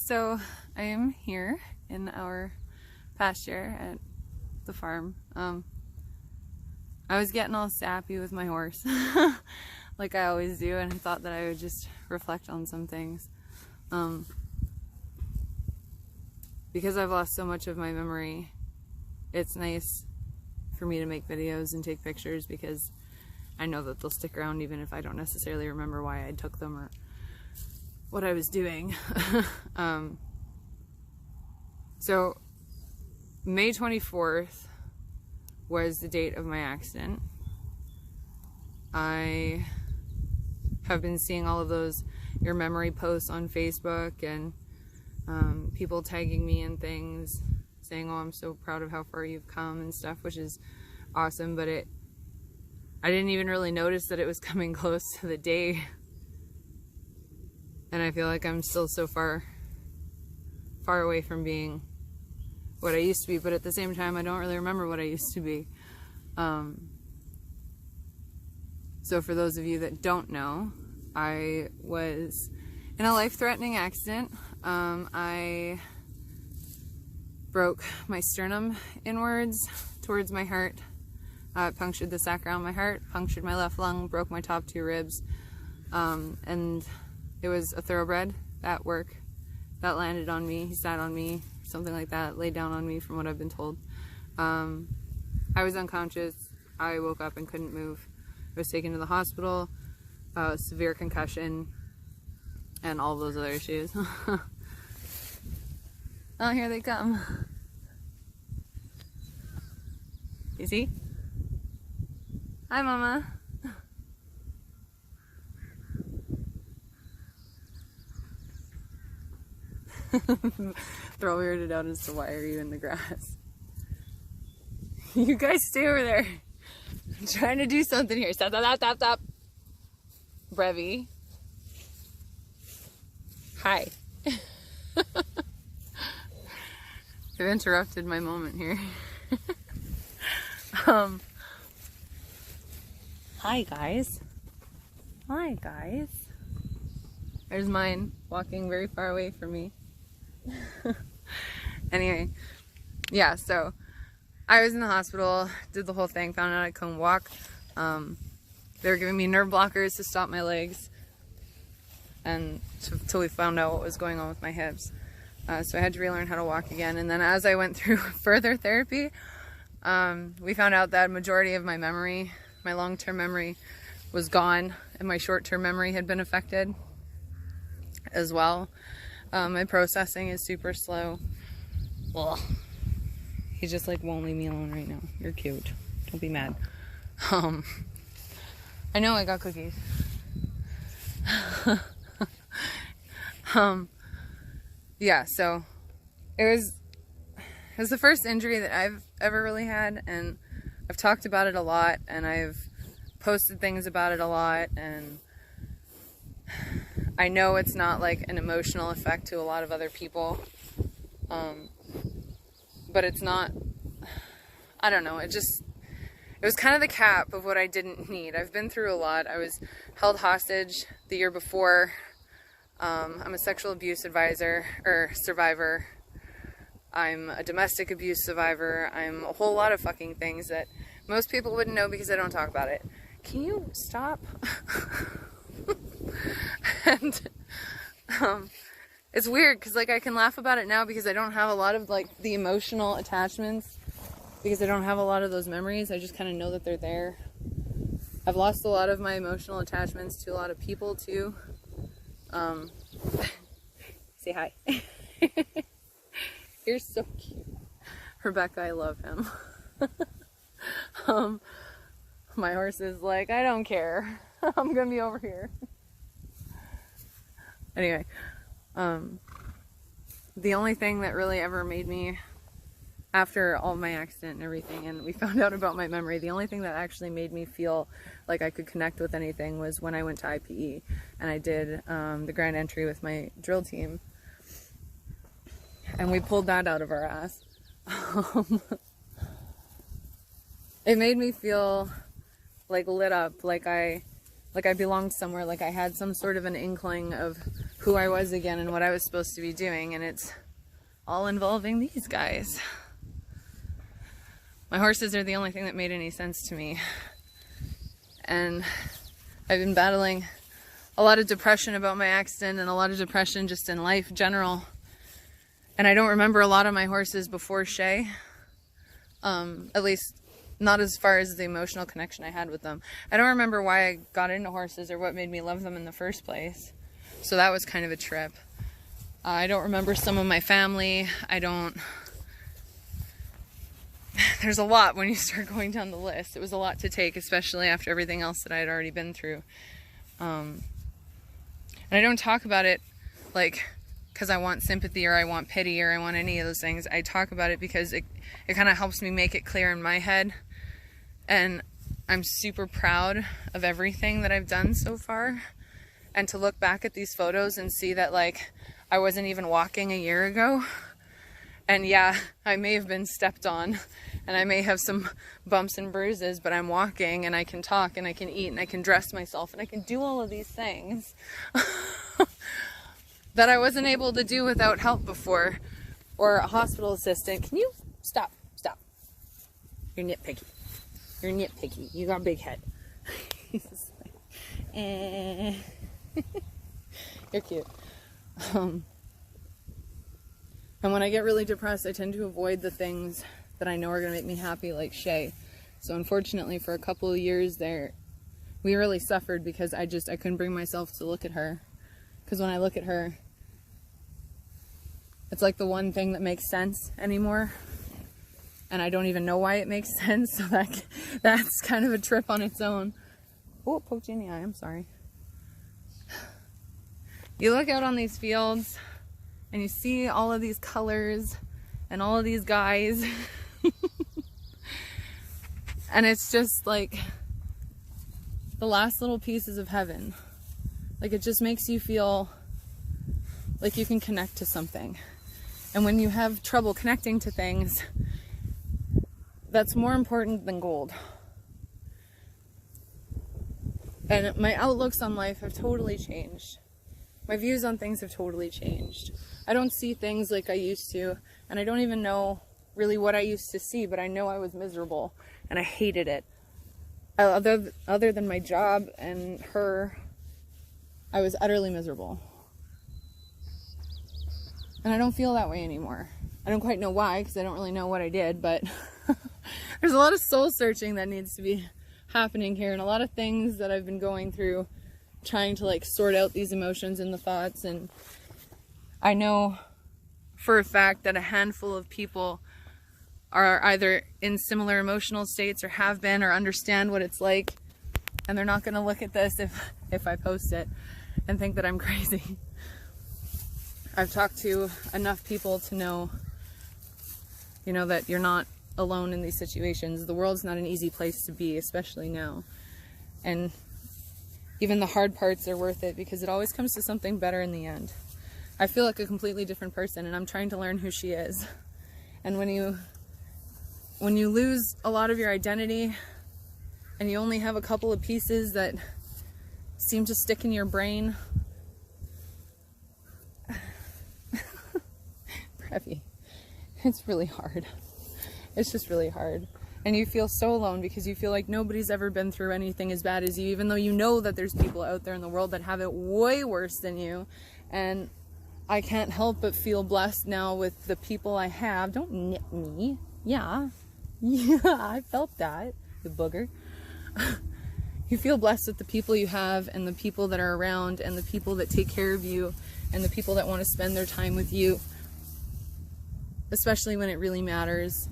So I am here in our pasture at the farm. I was getting all sappy with my horse like I always do, and I thought that I would just reflect on some things. Because I've lost so much of my memory, it's nice for me to make videos and take pictures because I know that they'll stick around even if I don't necessarily remember why I took them or what I was doing. So May 24th was the date of my accident. I have been seeing all of those your memory posts on Facebook and people tagging me in things saying, oh, I'm so proud of how far you've come and stuff, which is awesome, but I didn't even really notice that it was coming close to the day, and I feel like I'm still so far away from being what I used to be, but at the same time I don't really remember what I used to be. So for those of you that don't know, I was in a life-threatening accident. I broke my sternum inwards towards my heart, punctured the sac around my heart, punctured my left lung, broke my top 2 ribs, and it was a thoroughbred at work that landed on me. He sat on me, something like that, laid down on me from what I've been told. I was unconscious. I woke up and couldn't move. I was taken to the hospital, severe concussion, and all those other issues. Oh, here they come. You see? Hi, Mama. They're all weirded out as to why are you in the grass. You guys stay over there. I'm trying to do something here. Stop, stop, stop, stop. Brevi. Hi. I've interrupted my moment here. Hi guys. Hi guys. There's mine walking very far away from me. Anyway, yeah, so I was in the hospital, did the whole thing, found out I couldn't walk. They were giving me nerve blockers to stop my legs, and till we found out what was going on with my hips. So I had to relearn how to walk again. And then as I went through further therapy, we found out that a majority of my memory, my long-term memory, was gone, and my short-term memory had been affected as well. My processing is super slow. Ugh. He just like won't leave me alone right now. You're cute. Don't be mad. I know I got cookies. Yeah, so it was the first injury that I've ever really had, and I've talked about it a lot, and I've posted things about it a lot, and I know it's not like an emotional effect to a lot of other people, but it's not, I don't know, it was kind of the cap of what I didn't need. I've been through a lot. I was held hostage the year before. I'm a sexual abuse survivor. I'm a domestic abuse survivor. I'm a whole lot of fucking things that most people wouldn't know because I don't talk about it. Can you stop? And it's weird because like I can laugh about it now because I don't have a lot of like the emotional attachments, because I don't have a lot of those memories. I just kind of know that they're there. I've lost a lot of my emotional attachments to a lot of people too. Say hi. You're so cute. Rebecca, I love him. My horse is like, I don't care. I'm gonna be over here. Anyway, the only thing that really ever made me, after all my accident and everything, and we found out about my memory, the only thing that actually made me feel like I could connect with anything was when I went to IPE and I did the grand entry with my drill team, and we pulled that out of our ass. It made me feel like lit up, like I belonged somewhere, like I had some sort of an inkling of who I was again and what I was supposed to be doing, and it's all involving these guys. My horses are the only thing that made any sense to me. And I've been battling a lot of depression about my accident and a lot of depression just in life in general. And I don't remember a lot of my horses before Shay. At least not as far as the emotional connection I had with them. I don't remember why I got into horses or what made me love them in the first place. So that was kind of a trip. I don't remember some of my family. There's a lot when you start going down the list. It was a lot to take, especially after everything else that I had already been through. And I don't talk about it like because I want sympathy or I want pity or I want any of those things. I talk about it because it kind of helps me make it clear in my head. And I'm super proud of everything that I've done so far. And to look back at these photos and see that, like, I wasn't even walking a year ago. And yeah, I may have been stepped on and I may have some bumps and bruises, but I'm walking and I can talk and I can eat and I can dress myself and I can do all of these things that I wasn't able to do without help before, or a hospital assistant. Can you stop? You're nitpicky. You're nitpicky. You got a big head. You're cute. And when I get really depressed, I tend to avoid the things that I know are going to make me happy, like Shay. So unfortunately, for a couple of years there, we really suffered because I couldn't bring myself to look at her. Because when I look at her, it's like the one thing that makes sense anymore. And I don't even know why it makes sense, so that's kind of a trip on its own. Oh, poked you in the eye, I'm sorry. You look out on these fields, and you see all of these colors, and all of these guys. And it's just like the last little pieces of heaven. Like, it just makes you feel like you can connect to something. And when you have trouble connecting to things, that's more important than gold. And my outlooks on life have totally changed. My views on things have totally changed. I don't see things like I used to, and I don't even know really what I used to see, but I know I was miserable, and I hated it. Other than my job and her, I was utterly miserable. And I don't feel that way anymore. I don't quite know why, because I don't really know what I did, but there's a lot of soul searching that needs to be happening here, and a lot of things that I've been going through, trying to like sort out these emotions and the thoughts. And I know for a fact that a handful of people are either in similar emotional states or have been or understand what it's like, and they're not going to look at this if I post it and think that I'm crazy. I've talked to enough people to know, you know, that you're not alone in these situations. The world's not an easy place to be, especially now. And even the hard parts are worth it, because it always comes to something better in the end. I feel like a completely different person, and I'm trying to learn who she is. And when you lose a lot of your identity and you only have a couple of pieces that seem to stick in your brain, Preppy, it's really hard. It's just really hard. And you feel so alone because you feel like nobody's ever been through anything as bad as you, even though you know that there's people out there in the world that have it way worse than you. And I can't help but feel blessed now with the people I have. Don't nit me. Yeah, I felt that, you booger. You feel blessed with the people you have, and the people that are around, and the people that take care of you, and the people that want to spend their time with you, especially when it really matters.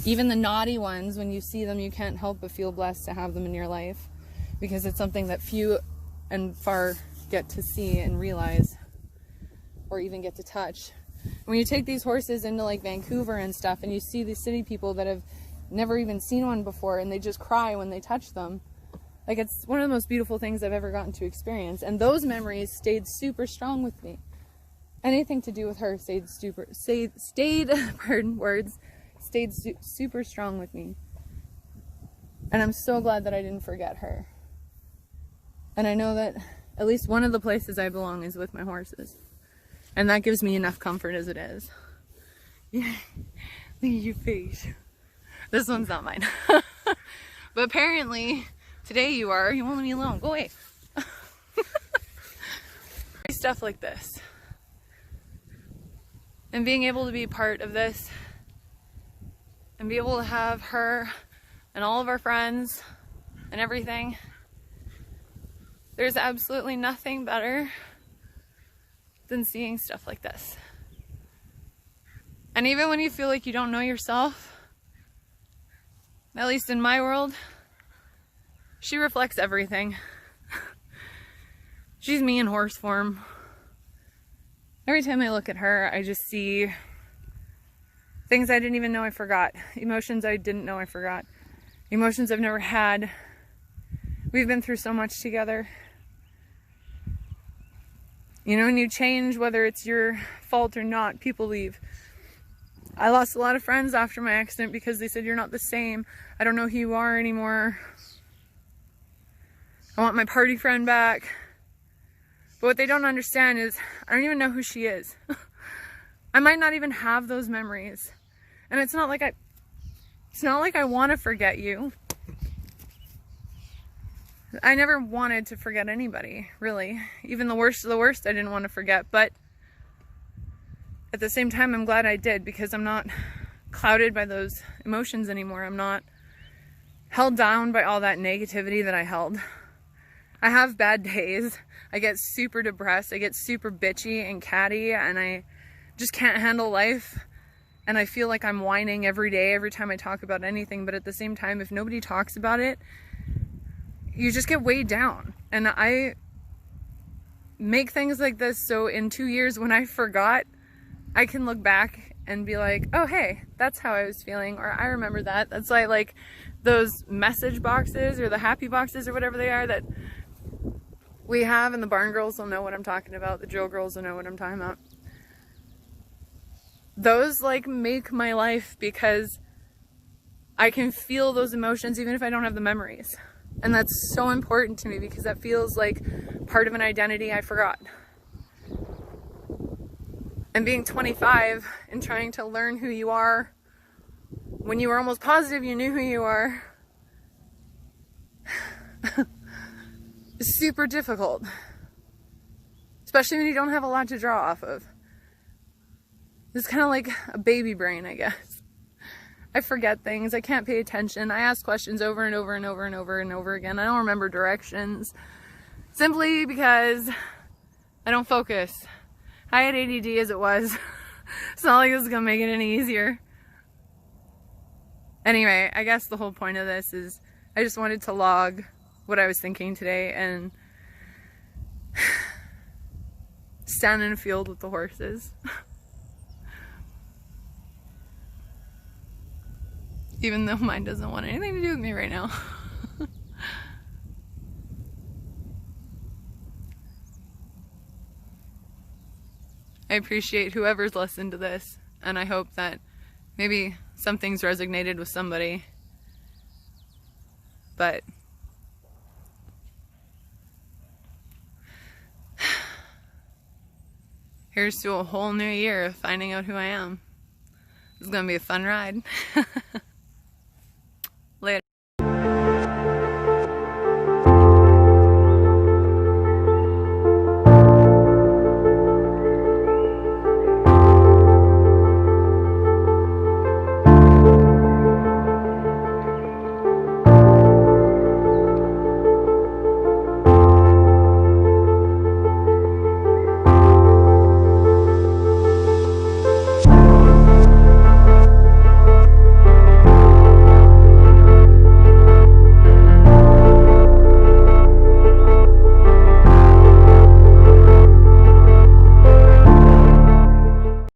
Even the naughty ones, when you see them, you can't help but feel blessed to have them in your life, because it's something that few and far get to see and realize, or even get to touch. When you take these horses into like Vancouver and stuff, and you see these city people that have never even seen one before, and they just cry when they touch them, like, it's one of the most beautiful things I've ever gotten to experience. And those memories stayed super strong with me. Anything to do with her stayed super strong with me. And I'm so glad that I didn't forget her. And I know that at least one of the places I belong is with my horses. And that gives me enough comfort as it is. Yeah. Look at your face. This one's not mine. But apparently, today you are. You won't leave me alone. Go away. Stuff like this. And being able to be part of this and be able to have her and all of our friends and everything. There's absolutely nothing better than seeing stuff like this. And even when you feel like you don't know yourself, at least in my world, she reflects everything. She's me in horse form. Every time I look at her, I just see things I didn't even know I forgot. Emotions I didn't know I forgot. Emotions I've never had. We've been through so much together. You know, when you change, whether it's your fault or not, people leave. I lost a lot of friends after my accident because they said, you're not the same. I don't know who you are anymore. I want my party friend back. But what they don't understand is, I don't even know who she is. I might not even have those memories. And it's not like I want to forget you. I never wanted to forget anybody, really. Even the worst of the worst I didn't want to forget. But at the same time, I'm glad I did, because I'm not clouded by those emotions anymore. I'm not held down by all that negativity that I held. I have bad days. I get super depressed. I get super bitchy and catty, and I just can't handle life. And I feel like I'm whining every day, every time I talk about anything. But at the same time, if nobody talks about it, you just get weighed down. And I make things like this so in 2 years when I forgot, I can look back and be like, oh hey, that's how I was feeling, or I remember that. That's why I like those message boxes or the happy boxes or whatever they are that we have, and the barn girls will know what I'm talking about. The drill girls will know what I'm talking about. Those like make my life, because I can feel those emotions even if I don't have the memories. And that's so important to me, because that feels like part of an identity I forgot. And being 25 and trying to learn who you are when you were almost positive you knew who you are is super difficult. Especially when you don't have a lot to draw off of. It's kind of like a baby brain, I guess. I forget things. I can't pay attention. I ask questions over and over and over and over and over again. I don't remember directions. Simply because I don't focus. I had ADD as it was. It's not like this is going to make it any easier. Anyway, I guess the whole point of this is I just wanted to log what I was thinking today and stand in a field with the horses. Even though mine doesn't want anything to do with me right now. I appreciate whoever's listened to this, and I hope that maybe something's resonated with somebody. But here's to a whole new year of finding out who I am. It's gonna be a fun ride.